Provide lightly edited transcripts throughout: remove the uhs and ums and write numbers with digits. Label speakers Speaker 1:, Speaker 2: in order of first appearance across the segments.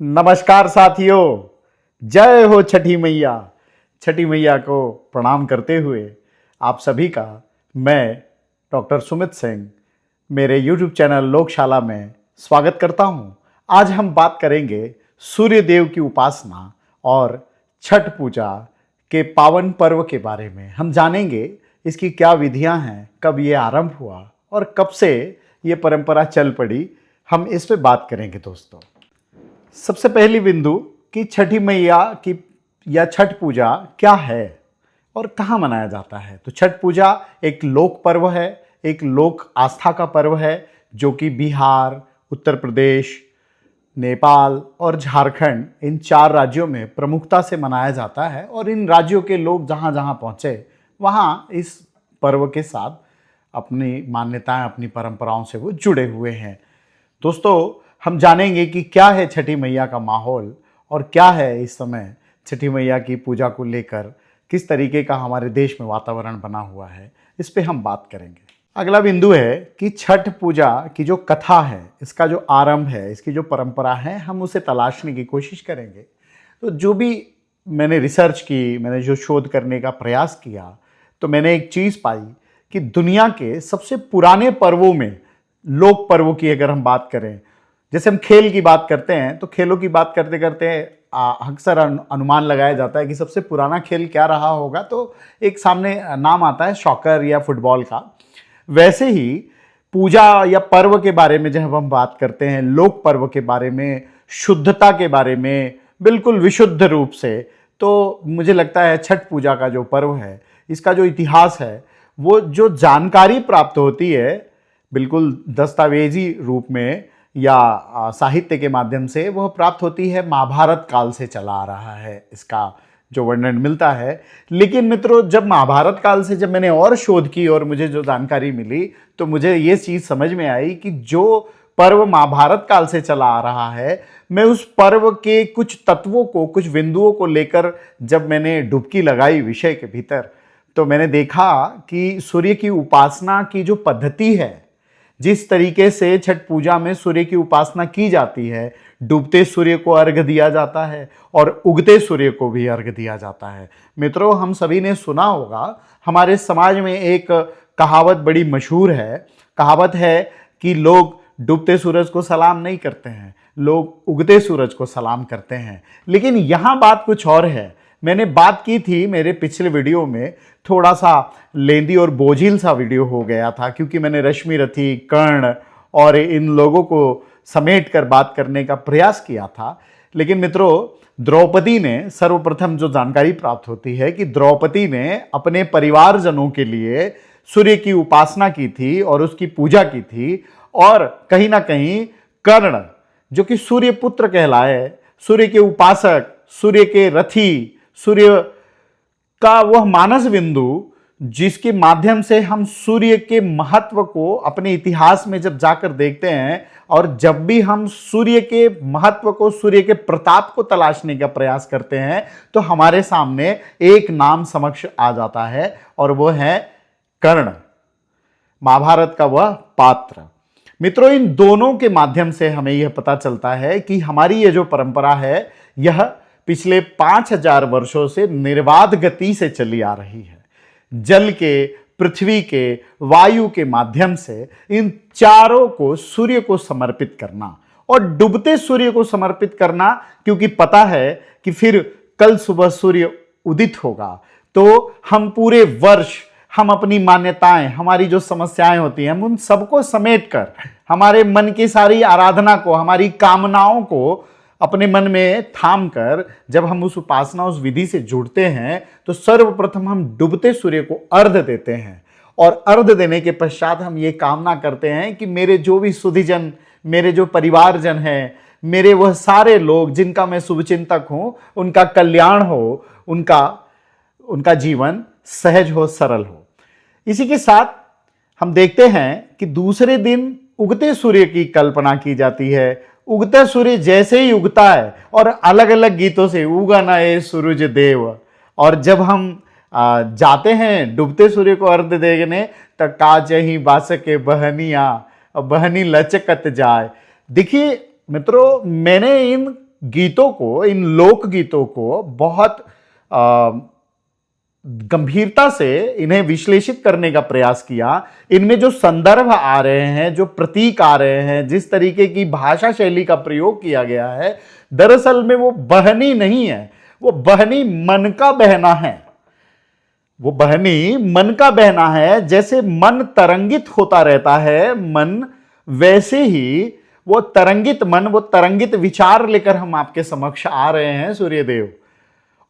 Speaker 1: नमस्कार साथियों, जय हो छठी मैया। छठी मैया को प्रणाम करते हुए आप सभी का मैं डॉक्टर सुमित सिंह मेरे YouTube चैनल लोकशाला में स्वागत करता हूं। आज हम बात करेंगे सूर्य देव की उपासना और छठ पूजा के पावन पर्व के बारे में। हम जानेंगे इसकी क्या विधियां हैं, कब ये आरंभ हुआ और कब से ये परंपरा चल पड़ी। हम इस पे बात करेंगे दोस्तों। सबसे पहली बिंदु कि छठी मैया की या छठ पूजा क्या है और कहाँ मनाया जाता है। तो छठ पूजा एक लोक पर्व है, एक लोक आस्था का पर्व है जो कि बिहार, उत्तर प्रदेश, नेपाल और झारखंड इन 4 राज्यों में प्रमुखता से मनाया जाता है। और इन राज्यों के लोग जहाँ जहाँ पहुँचे वहाँ इस पर्व के साथ अपनी मान्यताएं, अपनी परंपराओं से वो जुड़े हुए हैं। दोस्तों, हम जानेंगे कि क्या है छठी मैया का माहौल और क्या है इस समय छठी मैया की पूजा को लेकर किस तरीके का हमारे देश में वातावरण बना हुआ है, इस पे हम बात करेंगे। अगला बिंदु है कि छठ पूजा की जो कथा है, इसका जो आरंभ है, इसकी जो परंपरा है, हम उसे तलाशने की कोशिश करेंगे। तो जो भी मैंने रिसर्च की, मैंने जो शोध करने का प्रयास किया, तो मैंने एक चीज़ पाई कि दुनिया के सबसे पुराने पर्वों में, लोक पर्वों की अगर हम बात करें, जैसे हम खेल की बात करते हैं तो खेलों की बात करते करते अक्सर अनुमान लगाया जाता है कि सबसे पुराना खेल क्या रहा होगा, तो एक सामने नाम आता है सॉकर या फुटबॉल का। वैसे ही पूजा या पर्व के बारे में जब हम बात करते हैं, लोक पर्व के बारे में, शुद्धता के बारे में, बिल्कुल विशुद्ध रूप से, तो मुझे लगता है छठ पूजा का जो पर्व है, इसका जो इतिहास है, वो जो जानकारी प्राप्त होती है बिल्कुल दस्तावेजी रूप में या साहित्य के माध्यम से, वह प्राप्त होती है महाभारत काल से चला आ रहा है, इसका जो वर्णन मिलता है। लेकिन मित्रों, जब महाभारत काल से जब मैंने और शोध की और मुझे जो जानकारी मिली, तो मुझे ये चीज़ समझ में आई कि जो पर्व महाभारत काल से चला आ रहा है, मैं उस पर्व के कुछ तत्वों को, कुछ बिंदुओं को लेकर जब मैंने डुबकी लगाई विषय के भीतर, तो मैंने देखा कि सूर्य की उपासना की जो पद्धति है, जिस तरीके से छठ पूजा में सूर्य की उपासना की जाती है, डूबते सूर्य को अर्घ्य दिया जाता है और उगते सूर्य को भी अर्घ्य दिया जाता है। मित्रों, हम सभी ने सुना होगा, हमारे समाज में एक कहावत बड़ी मशहूर है। कहावत है कि लोग डूबते सूरज को सलाम नहीं करते हैं, लोग उगते सूरज को सलाम करते हैं। लेकिन यहाँ बात कुछ और है। मैंने बात की थी मेरे पिछले वीडियो में, थोड़ा सा लेंदी और बोझिल सा वीडियो हो गया था, क्योंकि मैंने रश्मि रथी, कर्ण और इन लोगों को समेट कर बात करने का प्रयास किया था। लेकिन मित्रों, द्रौपदी ने, सर्वप्रथम जो जानकारी प्राप्त होती है कि द्रौपदी ने अपने परिवारजनों के लिए सूर्य की उपासना की थी और उसकी पूजा की थी। और कहीं ना कहीं कर्ण, जो कि सूर्य पुत्र कहलाए, सूर्य के उपासक, सूर्य के रथी, सूर्य का वह मानस बिंदु जिसके माध्यम से हम सूर्य के महत्व को अपने इतिहास में जब जाकर देखते हैं, और जब भी हम सूर्य के महत्व को, सूर्य के प्रताप को तलाशने का प्रयास करते हैं, तो हमारे सामने एक नाम समक्ष आ जाता है और वह है कर्ण, महाभारत का वह पात्र। मित्रों, इन दोनों के माध्यम से हमें यह पता चलता है कि हमारी ये जो परंपरा है, यह पिछले 5000 वर्षों से निर्बाध गति से चली आ रही है। जल के, पृथ्वी के, वायु के माध्यम से इन चारों को सूर्य को समर्पित करना और डूबते सूर्य को समर्पित करना, क्योंकि पता है कि फिर कल सुबह सूर्य उदित होगा, तो हम पूरे वर्ष, हम अपनी मान्यताएं, हमारी जो समस्याएं होती हैं, हम उन सबको समेट कर, हमारे मन की सारी आराधना को, हमारी कामनाओं को अपने मन में थाम कर जब हम उस उपासना, उस विधि से जुड़ते हैं, तो सर्वप्रथम हम डूबते सूर्य को अर्घ्य देते हैं। और अर्घ्य देने के पश्चात हम ये कामना करते हैं कि मेरे जो भी सुधीजन, मेरे जो परिवारजन हैं, मेरे वह सारे लोग जिनका मैं शुभचिंतक हूं, उनका कल्याण हो, उनका जीवन सहज हो, सरल हो। इसी के साथ हम देखते हैं कि दूसरे दिन उगते सूर्य की कल्पना की जाती है। उगता सूर्य जैसे ही उगता है, और अलग अलग गीतों से, उगा ना ये सूरज देव, और जब हम जाते हैं डूबते सूर्य को अर्घ्य देने, तो काजही बास के बहनिया, बहनी लचकत जाए। देखिए मित्रों, मैंने इन गीतों को, इन लोक गीतों को बहुत गंभीरता से इन्हें विश्लेषित करने का प्रयास किया। इनमें जो संदर्भ आ रहे हैं, जो प्रतीक आ रहे हैं, जिस तरीके की भाषा शैली का प्रयोग किया गया है, दरअसल में वो बहनी नहीं है, वो बहनी मन का बहना है। वो बहनी मन का बहना है। जैसे मन तरंगित होता रहता है मन, वैसे ही वो तरंगित मन, वो तरंगित विचार लेकर हम आपके समक्ष आ रहे हैं सूर्यदेव,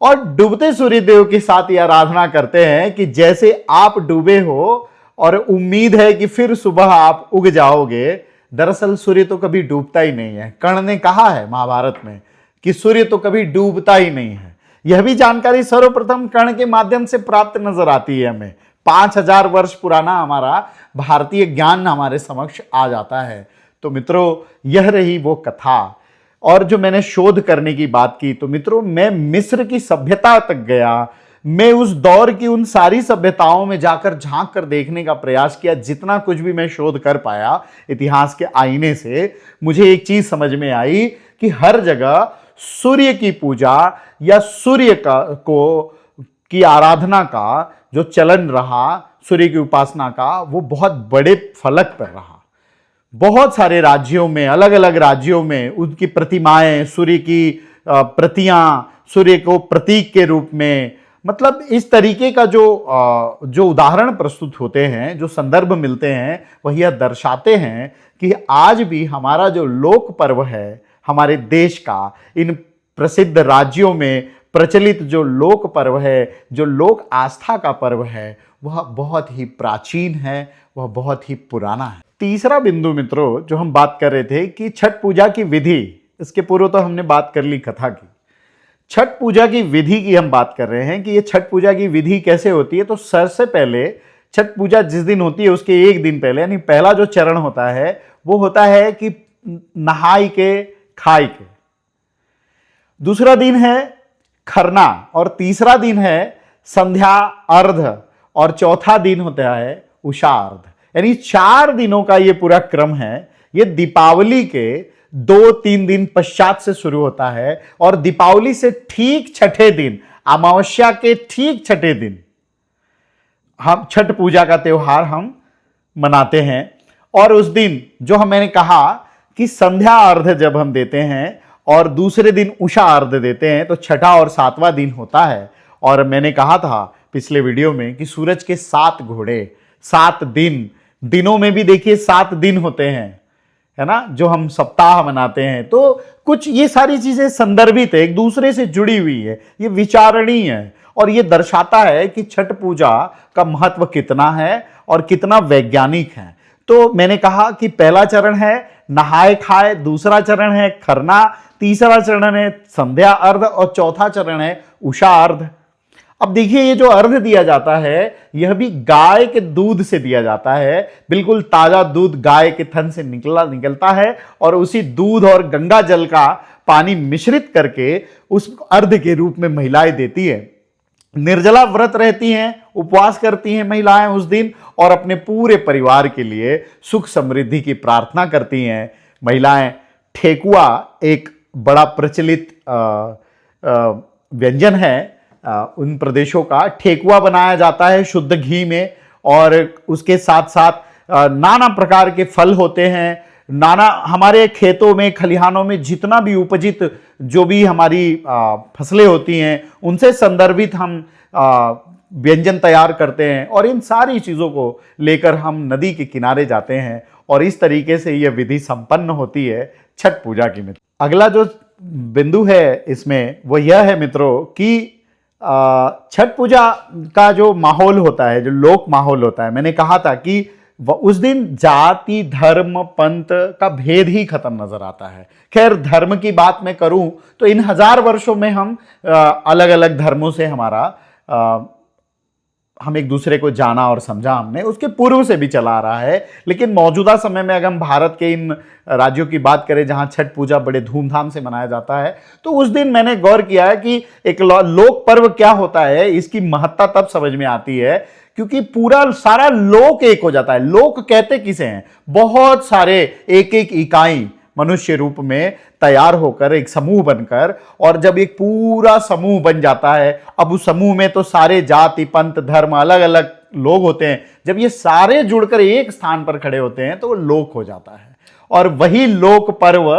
Speaker 1: और डूबते सूर्यदेव के साथ ये आराधना करते हैं कि जैसे आप डूबे हो और उम्मीद है कि फिर सुबह आप उग जाओगे। दरअसल सूर्य तो कभी डूबता ही नहीं है। कर्ण ने कहा है महाभारत में कि सूर्य तो कभी डूबता ही नहीं है। यह भी जानकारी सर्वप्रथम कर्ण के माध्यम से प्राप्त नजर आती है हमें। 5000 वर्ष पुराना हमारा भारतीय ज्ञान हमारे समक्ष आ जाता है। तो मित्रों, यह रही वो कथा। और जो मैंने शोध करने की बात की, तो मित्रों मैं मिस्र की सभ्यता तक गया। मैं उस दौर की उन सारी सभ्यताओं में जाकर झांक कर देखने का प्रयास किया। जितना कुछ भी मैं शोध कर पाया इतिहास के आईने से, मुझे एक चीज समझ में आई कि हर जगह सूर्य की पूजा या सूर्य की आराधना का जो चलन रहा, सूर्य की उपासना का, वो बहुत बड़े फलक पर रहा। बहुत सारे राज्यों में, अलग अलग राज्यों में उनकी प्रतिमाएं, सूर्य की प्रतियां, सूर्य को प्रतीक के रूप में, मतलब इस तरीके का जो उदाहरण प्रस्तुत होते हैं, जो संदर्भ मिलते हैं, वह यह दर्शाते हैं कि आज भी हमारा जो लोक पर्व है, हमारे देश का, इन प्रसिद्ध राज्यों में प्रचलित जो लोक पर्व है, जो लोक आस्था का पर्व है, वह बहुत ही प्राचीन है, वह बहुत ही पुराना है। तीसरा बिंदु मित्रों जो हम बात कर रहे थे कि छठ पूजा की विधि, इसके पूर्व तो हमने बात कर ली कथा की। छठ पूजा की विधि की हम बात कर रहे हैं कि ये छठ पूजा की विधि कैसे होती है। तो सबसे पहले छठ पूजा जिस दिन होती है उसके एक दिन पहले, यानी पहला जो चरण होता है वो होता है कि नहाई के खाई के। दूसरा दिन है खरना, और तीसरा दिन है संध्या अर्घ, और चौथा दिन होता है उषा अर्घ। यानी 4 दिनों का ये पूरा क्रम है। ये दीपावली के 2-3 दिन पश्चात से शुरू होता है, और दीपावली से ठीक छठे दिन, अमावस्या के ठीक छठे दिन हम छठ पूजा का त्योहार हम मनाते हैं। और उस दिन जो मैंने कहा कि संध्या अर्घ जब हम देते हैं और दूसरे दिन उषा अर्घ देते हैं, तो छठा और 7वां दिन होता है। और मैंने कहा था पिछले वीडियो में कि सूरज के 7 घोड़े, 7 दिन, दिनों में भी देखिए 7 दिन होते हैं, है ना, जो हम सप्ताह मनाते हैं। तो कुछ ये सारी चीजें संदर्भित है, एक दूसरे से जुड़ी हुई है, ये विचारणीय है, और ये दर्शाता है कि छठ पूजा का महत्व कितना है और कितना वैज्ञानिक है। तो मैंने कहा कि पहला चरण है नहाए खाए, दूसरा चरण है खरना, तीसरा चरण है संध्या अर्घ, और चौथा चरण है उषा अर्घ। अब देखिए ये जो अर्घ दिया जाता है यह भी गाय के दूध से दिया जाता है। बिल्कुल ताजा दूध गाय के थन से निकलता है, और उसी दूध और गंगा जल का पानी मिश्रित करके उस अर्घ के रूप में महिलाएं देती है। निर्जला व्रत रहती हैं, उपवास करती हैं महिलाएं उस दिन, और अपने पूरे परिवार के लिए सुख समृद्धि की प्रार्थना करती हैं। महिलाएं ठेकुआ, एक बड़ा प्रचलित व्यंजन है उन प्रदेशों का, ठेकुआ बनाया जाता है शुद्ध घी में, और उसके साथ साथ नाना प्रकार के फल होते हैं। नाना हमारे खेतों में, खलिहानों में जितना भी उपजित जो भी हमारी फसलें होती हैं उनसे संदर्भित हम व्यंजन तैयार करते हैं, और इन सारी चीज़ों को लेकर हम नदी के किनारे जाते हैं, और इस तरीके से यह विधि संपन्न होती है छठ पूजा की। मित्र, अगला जो बिंदु है इसमें वो यह है मित्रों कि छठ पूजा का जो माहौल होता है, जो लोक माहौल होता है, मैंने कहा था कि उस दिन जाति धर्म पंथ का भेद ही खत्म नजर आता है। खैर धर्म की बात मैं करूं तो इन 1000 वर्षों में हम अलग अलग धर्मों से हम एक दूसरे को जाना और समझा हमने, उसके पूर्व से भी चला आ रहा है। लेकिन मौजूदा समय में अगर हम भारत के इन राज्यों की बात करें जहां छठ पूजा बड़े धूमधाम से मनाया जाता है, तो उस दिन मैंने गौर किया है कि एक लोक पर्व क्या होता है, इसकी महत्ता तब समझ में आती है क्योंकि पूरा सारा लोक एक हो जाता है। लोक कहते किसे हैं? बहुत सारे एक एक इकाई, मनुष्य रूप में तैयार होकर एक समूह बनकर, और जब एक पूरा समूह बन जाता है, अब उस समूह में तो सारे जाति पंथ धर्म अलग अलग लोग होते हैं, जब ये सारे जुड़कर एक स्थान पर खड़े होते हैं तो वो लोक हो जाता है। और वही लोक पर्व,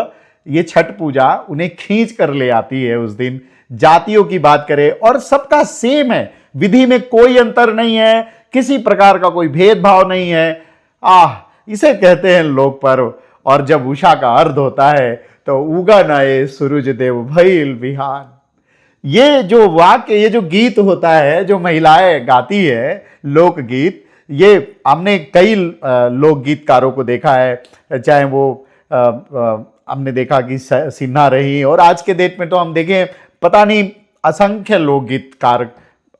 Speaker 1: ये छठ पूजा उन्हें खींच कर ले आती है। उस दिन जातियों की बात करें और सबका सेम है, विधि में कोई अंतर नहीं है, किसी प्रकार का कोई भेदभाव नहीं है। इसे कहते हैं लोक पर्व। और जब उषा का अर्ध होता है तो उगा नए सूरज देव भइल बिहान। ये जो वाक्य, ये जो गीत होता है जो महिलाएं गाती है लोकगीत, ये हमने कई लोकगीतकारों को देखा है, चाहे वो हमने देखा कि सिन्हा रही, और आज के डेट में तो हम देखें पता नहीं असंख्य लोकगीतकार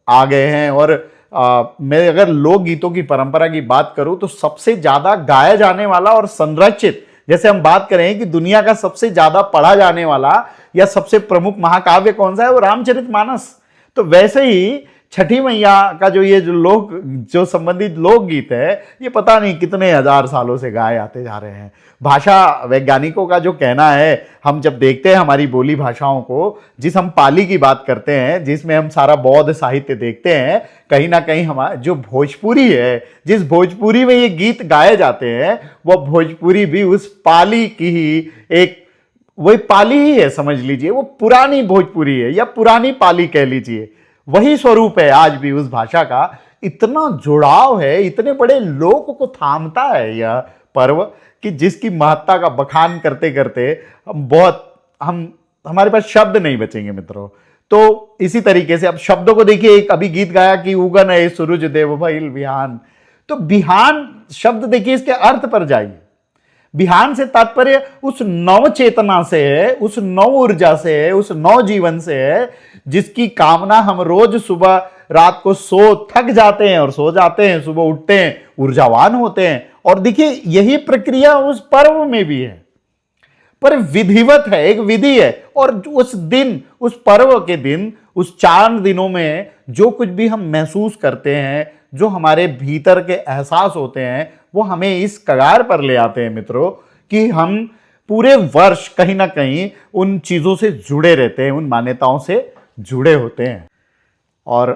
Speaker 1: आ गए हैं। और मैं अगर लोकगीतों की परंपरा की बात करूं तो सबसे ज्यादा गाया जाने वाला और संरचित, जैसे हम बात करें कि दुनिया का सबसे ज्यादा पढ़ा जाने वाला या सबसे प्रमुख महाकाव्य कौन सा है, वो रामचरितमानस। तो वैसे ही छठी मैया का जो संबंधित लोकगीत है, ये पता नहीं कितने हजार सालों से गाए आते जा रहे हैं। भाषा वैज्ञानिकों का जो कहना है, हम जब देखते हैं हमारी बोली भाषाओं को, जिस हम पाली की बात करते हैं, जिसमें हम सारा बौद्ध साहित्य देखते हैं, कहीं ना कहीं हमारा जो भोजपुरी है, जिस भोजपुरी में ये गीत गाए जाते हैं, वह भोजपुरी भी उस पाली की ही एक, वही पाली ही है समझ लीजिए, वो पुरानी भोजपुरी है या पुरानी पाली कह लीजिए, वही स्वरूप है आज भी उस भाषा का। इतना जुड़ाव है, इतने बड़े लोग को थामता है यह पर्व कि जिसकी महत्ता का बखान करते करते हमारे पास शब्द नहीं बचेंगे मित्रों। तो इसी तरीके से अब शब्दों को देखिए, एक अभी गीत गाया कि उगन है सूरज देव भइल बिहान। तो बिहान शब्द देखिए, इसके अर्थ पर जाइए। बिहान से तात्पर्य उस नव चेतना से है, उस नव ऊर्जा से है, उस नव जीवन से है, जिसकी कामना हम रोज सुबह रात को थक जाते हैं और सो जाते हैं, सुबह उठते हैं ऊर्जावान होते हैं। और देखिए यही प्रक्रिया उस पर्व में भी है, पर विधिवत है, एक विधि है। और उस दिन, उस पर्व के दिन, उस 4 दिनों में जो कुछ भी हम महसूस करते हैं, जो हमारे भीतर के एहसास होते हैं, वो हमें इस कगार पर ले आते हैं मित्रों कि हम पूरे वर्ष कहीं ना कहीं उन चीजों से जुड़े रहते हैं, उन मान्यताओं से जुड़े होते हैं। और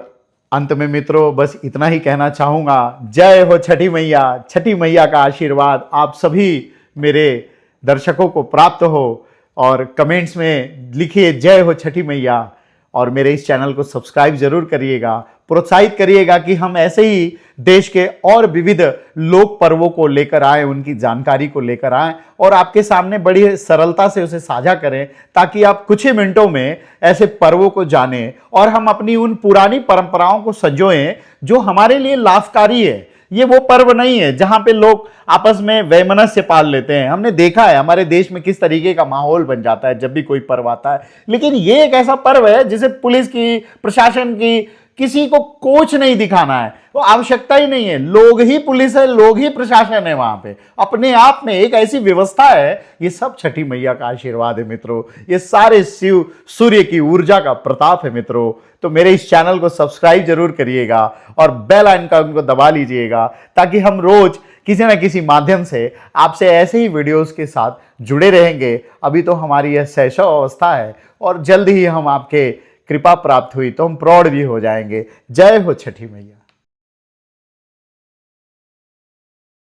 Speaker 1: अंत में मित्रों बस इतना ही कहना चाहूंगा, जय हो छठी मैया। छठी मैया का आशीर्वाद आप सभी मेरे दर्शकों को प्राप्त हो। और कमेंट्स में लिखिए जय हो छठी मैया, और मेरे इस चैनल को सब्सक्राइब जरूर करिएगा, प्रोत्साहित करिएगा कि हम ऐसे ही देश के और विविध लोक पर्वों को लेकर आए, उनकी जानकारी को लेकर आए और आपके सामने बड़ी सरलता से उसे साझा करें, ताकि आप कुछ ही मिनटों में ऐसे पर्वों को जानें और हम अपनी उन पुरानी परंपराओं को संजोएं जो हमारे लिए लाभकारी है। ये वो पर्व नहीं है जहां पे लोग आपस में वैमनस्य पाल लेते हैं। हमने देखा है हमारे देश में किस तरीके का माहौल बन जाता है जब भी कोई पर्व आता है। लेकिन ये एक ऐसा पर्व है जिसे पुलिस की, प्रशासन की, किसी को कोच नहीं दिखाना है, वो आवश्यकता ही नहीं है। लोग ही पुलिस है, लोग ही प्रशासन है, वहां पे अपने आप में एक ऐसी व्यवस्था है। ये सब छठी मैया का आशीर्वाद है मित्रों, ये सारे शिव सूर्य की ऊर्जा का प्रताप है मित्रों। तो मेरे इस चैनल को सब्सक्राइब जरूर करिएगा और बेल आइकन को दबा लीजिएगा, ताकि हम रोज किसी न किसी माध्यम से आपसे ऐसे ही वीडियोस के साथ जुड़े रहेंगे। अभी तो हमारी यह शैशव अवस्था है और जल्द ही हम आपके कृपा प्राप्त हुई तो हम प्रौढ़ भी हो जाएंगे। जय हो छठी मैया।